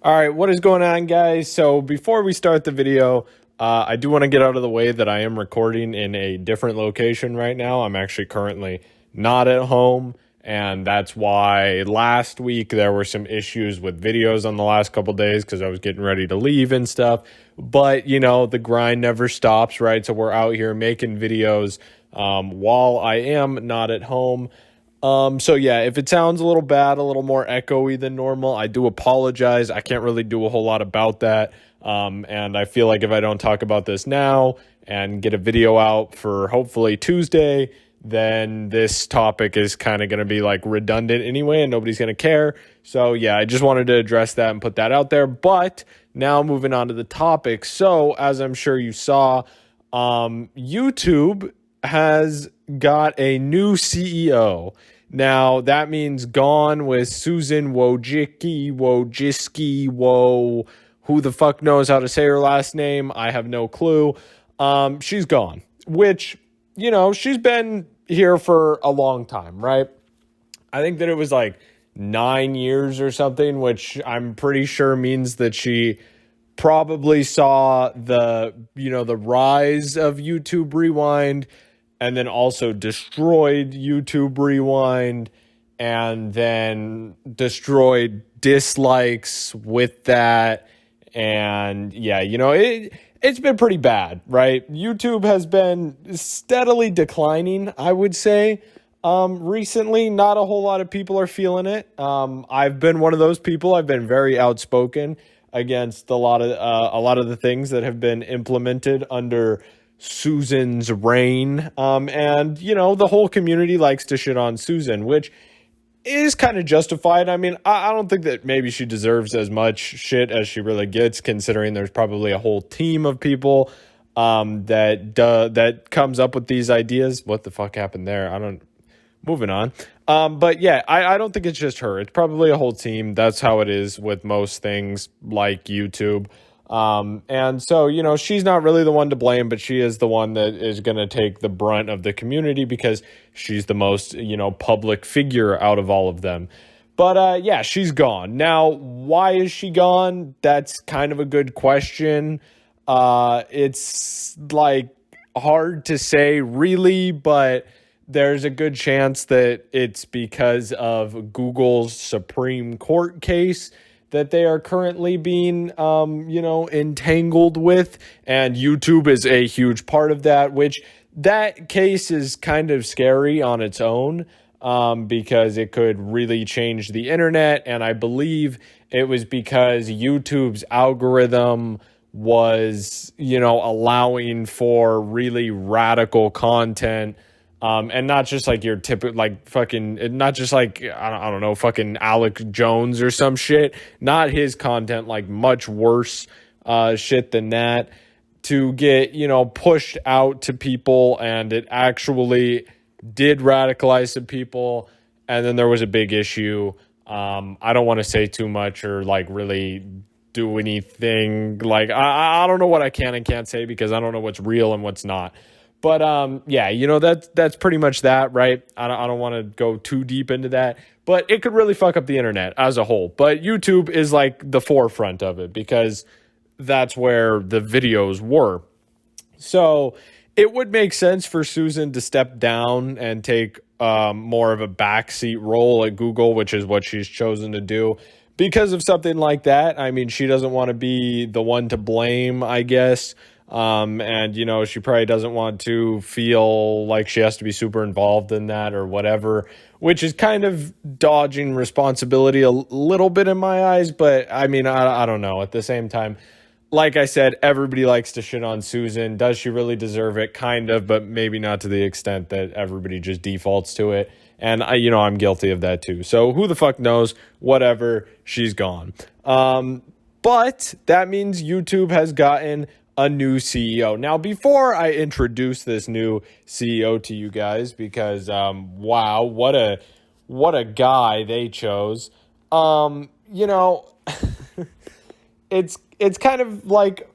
All right, what is going on, guys? So before we start the video, I do want to get out of the way that I am recording in a different location right now. I'm actually currently not at home, and that's why last week there were some issues with videos on the last couple days because I was getting ready to leave and stuff. But, you know, the grind never stops, right? So we're out here making videos while I am not at home. So yeah, if it sounds a little bad, a little more echoey than normal, I do apologize. I can't really do a whole lot about that. And I feel like if I don't talk about this now and get a video out for hopefully Tuesday, then this topic is kind of going to be like redundant anyway, and nobody's going to care. So yeah, I just wanted to address that and put that out there. But now moving on to the topic. So as I'm sure you saw, YouTube has got a new CEO. Now, that means gone with Susan Wojcicki, who the fuck knows how to say her last name? I have no clue. She's gone, which, you know, she's been here for a long time, right? I think that it was like 9 years or something, which I'm pretty sure means that she probably saw the rise of YouTube Rewind, and then also destroyed YouTube Rewind, and then destroyed dislikes with that. And yeah, you know, it's been pretty bad, right? YouTube has been steadily declining, I would say. Recently, not a whole lot of people are feeling it. I've been one of those people. I've been very outspoken against a lot of the things that have been implemented under Susan's reign. And, you know, the whole community likes to shit on Susan, which is kind of justified. I mean, I don't think that maybe she deserves as much shit as she really gets, considering there's probably a whole team of people that comes up with these ideas. What the fuck happened there? Moving on. But yeah, I don't think it's just her. It's probably a whole team. That's how it is with most things like YouTube. And so, you know, she's not really the one to blame, but she is the one that is going to take the brunt of the community because she's the most, you know, public figure out of all of them. But, yeah, she's gone. Now, why is she gone? That's kind of a good question. It's like hard to say really, but there's a good chance that it's because of Google's Supreme Court case that they are currently being, entangled with. And YouTube is a huge part of that, which that case is kind of scary on its own, because it could really change the internet. And I believe it was because YouTube's algorithm was, you know, allowing for really radical content. And not just like your typical, like fucking, not just like, I don't know, fucking Alex Jones or some shit. Not his content, like much worse shit than that, to get, you know, pushed out to people. And it actually did radicalize some people. And then there was a big issue. I don't want to say too much or like really do anything. Like, I don't know what I can and can't say because I don't know what's real and what's not. But, yeah, you know, that's pretty much that, right? I don't want to go too deep into that, but it could really fuck up the internet as a whole. But YouTube is like the forefront of it because that's where the videos were. So it would make sense for Susan to step down and take more of a backseat role at Google, which is what she's chosen to do because of something like that. I mean, she doesn't want to be the one to blame, I guess. And, you know, she probably doesn't want to feel like she has to be super involved in that or whatever, which is kind of dodging responsibility a little bit in my eyes. But I mean, I don't know. At the same time, like I said, everybody likes to shit on Susan. Does she really deserve it? Kind of, but maybe not to the extent that everybody just defaults to it. And I'm guilty of that too. So who the fuck knows? Whatever, she's gone. But that means YouTube has gotten a new CEO. Now, before I introduce this new CEO to you guys, because wow, what a guy they chose. You know, it's kind of like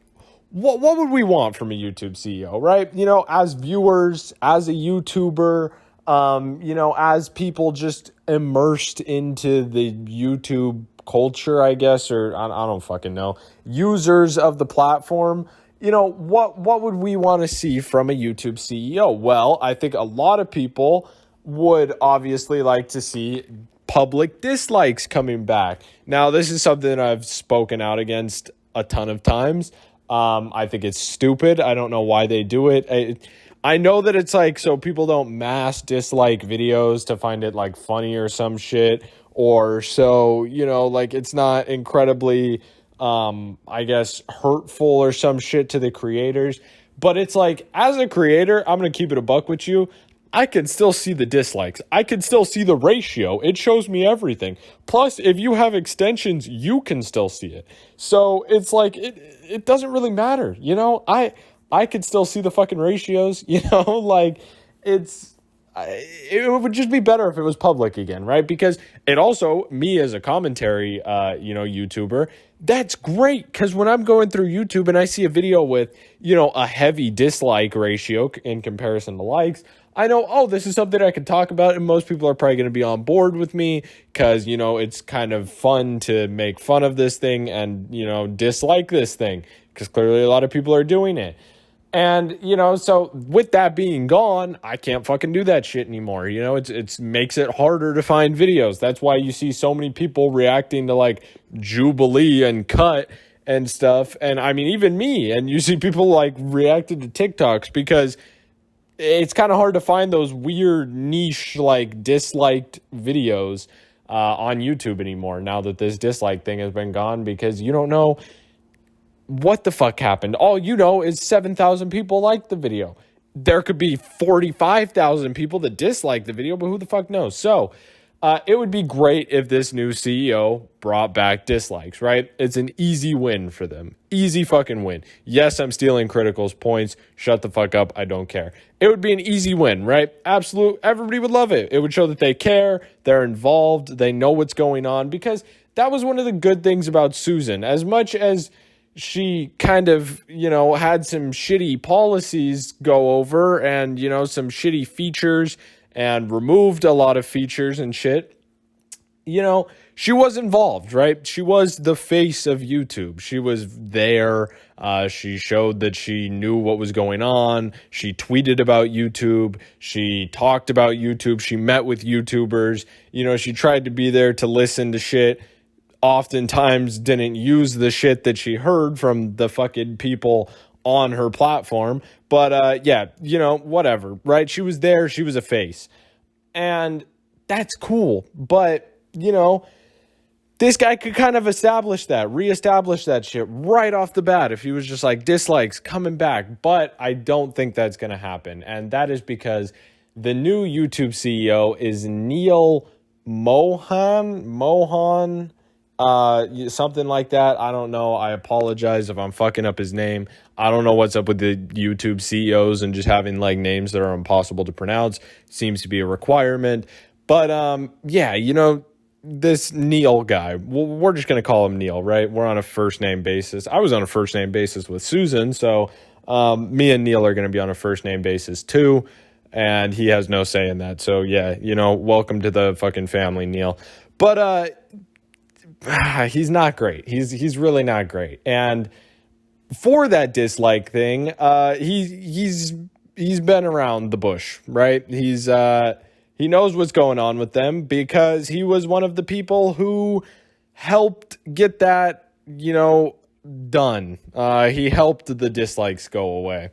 what would we want from a YouTube CEO, right? You know, as viewers, as a YouTuber, you know, as people just immersed into the YouTube culture, I guess, or I don't fucking know, users of the platform, what would we want to see from a YouTube CEO? Well, I think a lot of people would obviously like to see public dislikes coming back. Now, this is something I've spoken out against a ton of times. I think it's stupid. I don't know why they do it. I know that it's like so people don't mass dislike videos to find it like funny or some shit, or so, like it's not incredibly, I guess, hurtful or some shit to the creators. But it's like, as a creator, I'm going to keep it a buck with you. I can still see the dislikes. I can still see the ratio. It shows me everything. Plus, if you have extensions, you can still see it. So it's like, it doesn't really matter. I could still see the fucking ratios, like it would just be better if it was public again, right? Because it also, me as a commentary, YouTuber, that's great. Because when I'm going through YouTube and I see a video with, a heavy dislike ratio in comparison to likes, I know, oh, this is something I can talk about, and most people are probably going to be on board with me because, it's kind of fun to make fun of this thing and, dislike this thing because clearly a lot of people are doing it. And, so with that being gone, I can't fucking do that shit anymore. It's makes it harder to find videos. That's why you see so many people reacting to like Jubilee and Cut and stuff. And I mean, even me, and you see people like reacting to TikToks because it's kind of hard to find those weird niche, like disliked videos on YouTube anymore now that this dislike thing has been gone, because you don't know what the fuck happened. All you know is 7,000 people liked the video. There could be 45,000 people that dislike the video, but who the fuck knows? So it would be great if this new CEO brought back dislikes, right? It's an easy win for them. Easy fucking win. Yes, I'm stealing Critical's points. Shut the fuck up. I don't care. It would be an easy win, right? Absolute. Everybody would love it. It would show that they care. They're involved. They know what's going on, because that was one of the good things about Susan. As much as she kind of, had some shitty policies go over and, some shitty features and removed a lot of features and shit, she was involved, right? She was the face of YouTube. She was there. She showed that she knew what was going on. She tweeted about YouTube. She talked about YouTube. She met with YouTubers. She tried to be there to listen to shit. Oftentimes didn't use the shit that she heard from the fucking people on her platform. But whatever, right? She was there. She was a face. And that's cool. But, this guy could kind of reestablish that shit right off the bat if he was just like dislikes coming back. But I don't think that's going to happen. And that is because the new YouTube CEO is Neal Mohan, something like that. I don't know. I apologize if I'm fucking up his name. I don't know what's up with the YouTube CEOs and just having like names that are impossible to pronounce. Seems to be a requirement. But this Neal guy, we're just going to call him Neal, right? We're on a first name basis. I was on a first name basis with Susan. So me and Neal are going to be on a first name basis too. And he has no say in that. So yeah, welcome to the fucking family, Neal. But he's not great. He's really not great. And for that dislike thing, he's been around the bush, right? He knows what's going on with them because he was one of the people who helped get that, done. He helped the dislikes go away.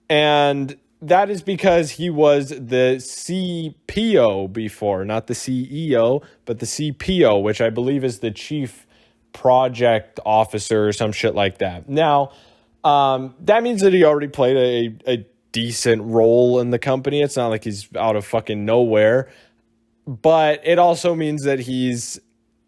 And that is because he was the CPO before, not the CEO, but the CPO, which I believe is the chief project officer or some shit like that. Now, that means that he already played a decent role in the company. It's not like he's out of fucking nowhere, but it also means that he's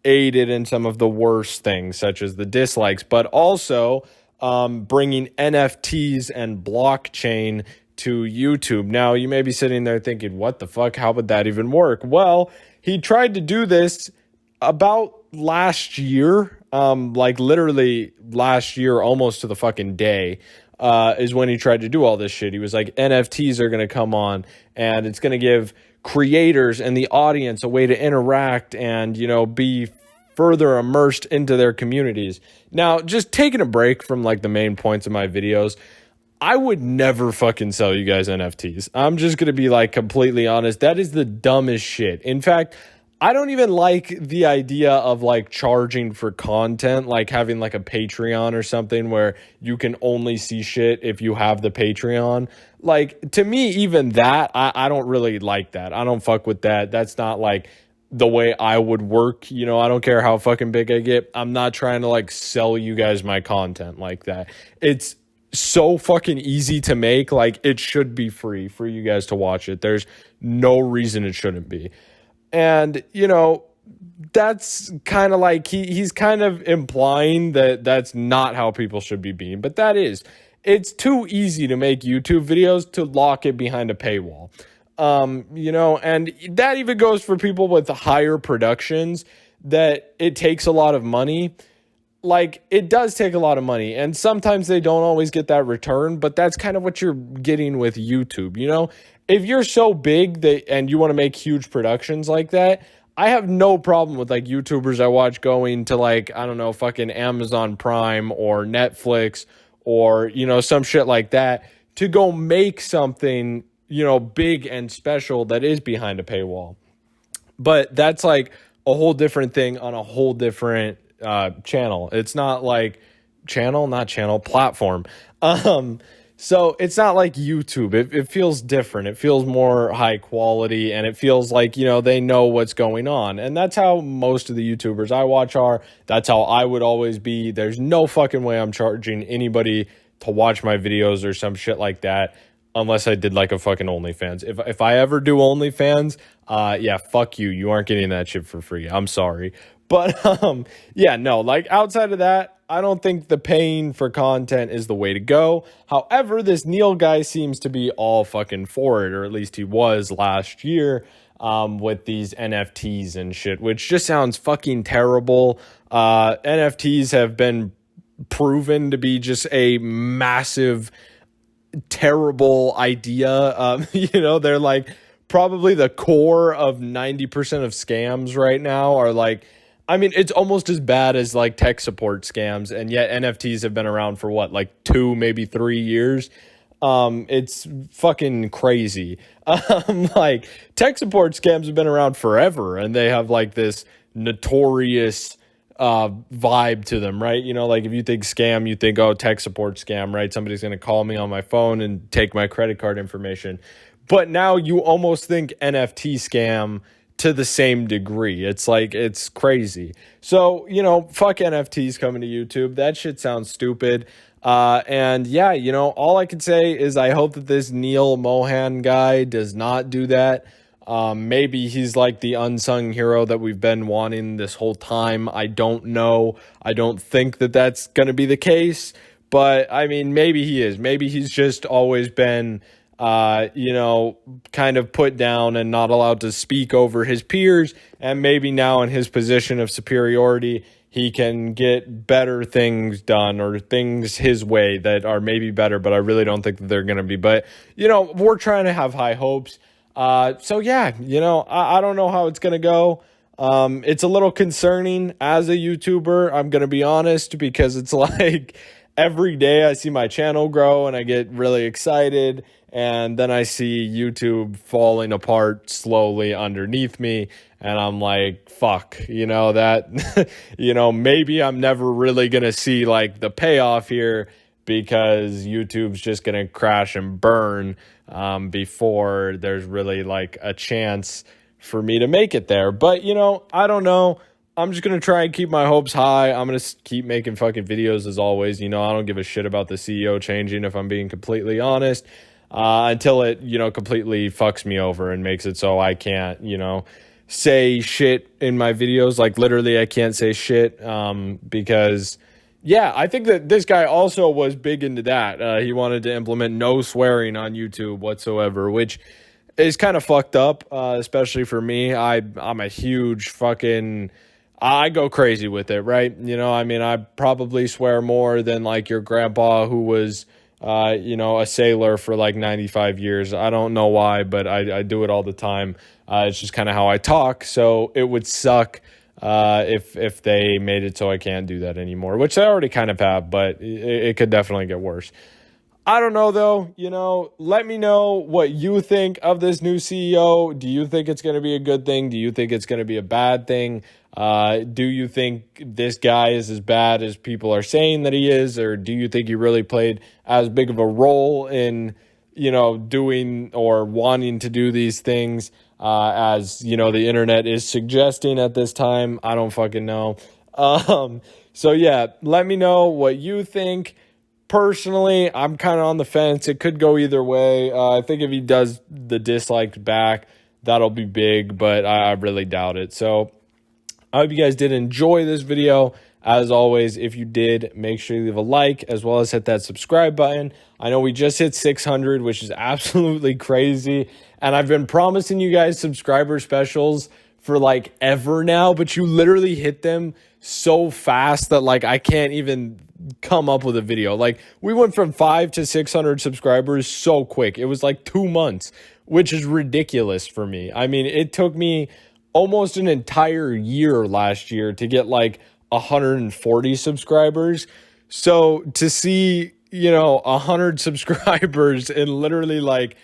aided in some of the worst things, such as the dislikes, but also bringing NFTs and blockchain to YouTube. Now, you may be sitting there thinking, what the fuck? How would that even work? Well, he tried to do this about last year, like literally last year, almost to the fucking day, is when he tried to do all this shit. He was like, NFTs are going to come on and it's going to give creators and the audience a way to interact and, be further immersed into their communities. Now, just taking a break from like the main points of my videos, I would never fucking sell you guys NFTs. I'm just going to be like completely honest. That is the dumbest shit. In fact, I don't even like the idea of like charging for content, like having like a Patreon or something where you can only see shit if you have the Patreon. Like, to me, even that, I don't really like that. I don't fuck with that. That's not like the way I would work. You know, I don't care how fucking big I get. I'm not trying to like sell you guys my content like that. It's so fucking easy to make. Like, it should be free for you guys to watch it. There's no reason it shouldn't be. And, you know, that's kind of like he's kind of implying that that's not how people should be being, but that is. It's too easy to make YouTube videos to lock it behind a paywall. You know, and that even goes for people with higher productions, that it takes a lot of money. Like, it does take a lot of money, and sometimes they don't always get that return, but that's kind of what you're getting with YouTube, you know? If you're so big that and you want to make huge productions like that, I have no problem with like YouTubers I watch going to like, I don't know, fucking Amazon Prime or Netflix or, you know, some shit like that to go make something, you know, big and special that is behind a paywall. But that's like a whole different thing on a whole different channel. It's not like platform. So it's not like YouTube. It feels different. It feels more high quality, and it feels like, you know, they know what's going on. And that's how most of the YouTubers I watch are. That's how I would always be. There's no fucking way I'm charging anybody to watch my videos or some shit like that, unless I did like a fucking OnlyFans. If I ever do OnlyFans, yeah, fuck you. You aren't getting that shit for free. I'm sorry. But yeah, no, like outside of that, I don't think the paying for content is the way to go. However, this Neal guy seems to be all fucking for it, or at least he was last year, with these NFTs and shit, which just sounds fucking terrible. NFTs have been proven to be just a massive, terrible idea. You know, they're like probably the core of 90% of scams right now are like, I mean, it's almost as bad as like tech support scams, and yet NFTs have been around for what, like 2, maybe 3 years. It's fucking crazy. Like, tech support scams have been around forever, and they have like this notorious vibe to them, right? You know, like if you think scam, you think, oh, tech support scam, right? Somebody's going to call me on my phone and take my credit card information. But now you almost think NFT scam to the same degree. It's like, it's crazy. So, you know, fuck NFTs coming to YouTube. That shit sounds stupid. And yeah, you know, all I can say is I hope that this Neal Mohan guy does not do that. Maybe he's like the unsung hero that we've been wanting this whole time. I don't know. I don't think that that's going to be the case, but I mean, maybe he is. Maybe he's just always been, you know, kind of put down and not allowed to speak over his peers. And maybe now in his position of superiority, he can get better things done or things his way that are maybe better, but I really don't think that they're going to be. But, you know, we're trying to have high hopes. So yeah, you know, I don't know how it's going to go. It's a little concerning as a YouTuber, I'm going to be honest, because it's like every day I see my channel grow and I get really excited, and then I see YouTube falling apart slowly underneath me, and I'm like, fuck, you know, that, you know, maybe I'm never really going to see like the payoff here, because YouTube's just going to crash and burn before there's really like a chance for me to make it there. But, you know, I don't know. I'm just going to try and keep my hopes high. I'm going to keep making fucking videos as always. You know, I don't give a shit about the CEO changing, if I'm being completely honest, until it, you know, completely fucks me over and makes it so I can't, you know, say shit in my videos. Like literally I can't say shit because... yeah, I think that this guy also was big into that. He wanted to implement no swearing on YouTube whatsoever, which is kind of fucked up, especially for me. I'm a huge fucking... I go crazy with it, right? You know, I mean, I probably swear more than like your grandpa who was, you know, a sailor for like 95 years. I don't know why, but I do it all the time. It's just kind of how I talk, so it would suck if they made it so I can't do that anymore, which I already kind of have, but it could definitely get worse. I don't know though, let me know what you think of this new CEO. Do you think it's going to be a good thing? Do you think it's going to be a bad thing? Do you think this guy is as bad as people are saying that he is? Or do you think he really played as big of a role in, doing or wanting to do these things as, the internet is suggesting at this time? I don't fucking know. So yeah, let me know what you think. Personally, I'm kind of on the fence. It could go either way. I think if he does the disliked back, that'll be big, but I really doubt it. So I hope you guys did enjoy this video. As always, if you did, make sure you leave a like as well as hit that subscribe button. I know we just hit 600, which is absolutely crazy. And I've been promising you guys subscriber specials for like ever now, but you literally hit them so fast that like I can't even come up with a video. Like we went from 5 to 600 subscribers so quick. It was like 2 months, which is ridiculous for me. I mean, it took me almost an entire year last year to get like 140 subscribers. So to see, 100 subscribers in literally like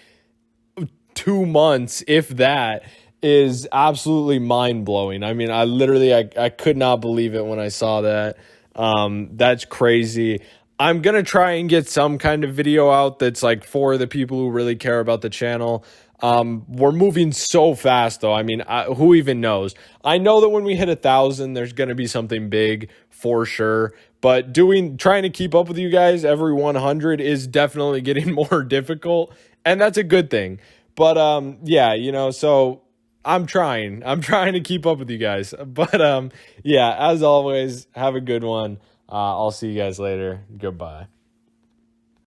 2 months, if that, is absolutely mind-blowing. I mean, I could not believe it when I saw that. That's crazy. I'm going to try and get some kind of video out that's like for the people who really care about the channel. We're moving so fast though. I mean, who even knows? I know that when we hit 1,000, there's going to be something big for sure. But trying to keep up with you guys every 100 is definitely getting more difficult. And that's a good thing. But, yeah, so I'm trying to keep up with you guys, but, yeah, as always, have a good one. I'll see you guys later. Goodbye.